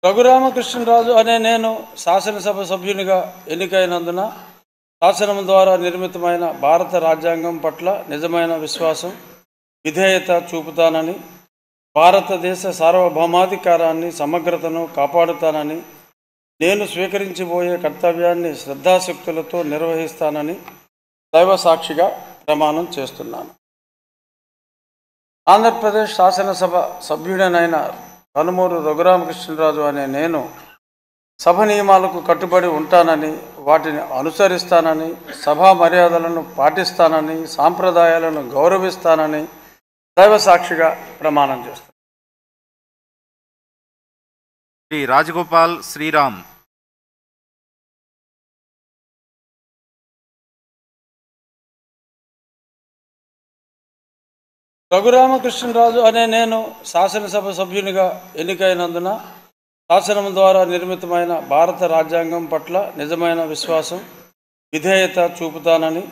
రఘురామకృష్ణరాజు అనే నేను శాసనసభ సభ్యునిగా ఎన్నికైనందున శాసనం ద్వారా నిర్మితమైన భారత రాజ్యాంగం పట్ల నిజమైన విశ్వాసం, విధేయత చూపుతానని, భారతదేశ సార్వభౌమాధికారాన్ని, సమగ్రతను కాపాడుతానని, నేను స్వీకరించబోయే కర్తవ్యాన్ని శ్రద్ధాశక్తులతో నిర్వహిస్తానని దైవ సాక్షిగా ప్రమాణం చేస్తున్నాను. ఆంధ్రప్రదేశ్ శాసనసభ సభ్యుడనైన కనుమూరు రఘురామకృష్ణరాజు అనే నేను సభ నియమాలకు కట్టుబడి ఉంటానని, వాటిని అనుసరిస్తానని, సభా మర్యాదలను పాటిస్తానని, సాంప్రదాయాలను గౌరవిస్తానని దైవ సాక్షిగా ప్రమాణం చేస్తాను. శ్రీ రాజగోపాల్ శ్రీరామ్. రఘురామకృష్ణరాజు అనే నేను శాసనసభ సభ్యునిగా ఎన్నికైనందున శాసనం ద్వారా నిర్మితమైన భారత రాజ్యాంగం పట్ల నిజమైన విశ్వాసం, విధేయత చూపుతానని,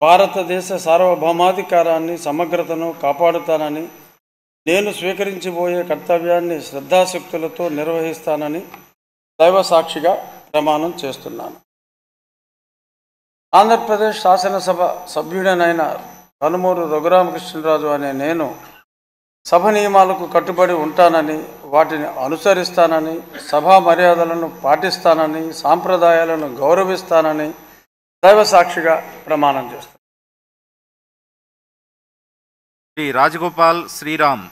భారతదేశ సార్వభౌమాధికారాన్ని, సమగ్రతను కాపాడుతానని, నేను స్వీకరించబోయే కర్తవ్యాన్ని శ్రద్ధాశక్తులతో నిర్వహిస్తానని దైవ సాక్షిగా ప్రమాణం చేస్తున్నాను. ఆంధ్రప్రదేశ్ శాసనసభ సభ్యుడనైన కనుమూరు రఘురామకృష్ణరాజు అనే నేను సభ నియమాలకు కట్టుబడి ఉంటానని, వాటిని అనుసరిస్తానని, సభా మర్యాదలను పాటిస్తానని, సాంప్రదాయాలను గౌరవిస్తానని దైవ సాక్షిగా ప్రమాణం చేస్తాను. శ్రీ రాజగోపాల్ శ్రీరామ్.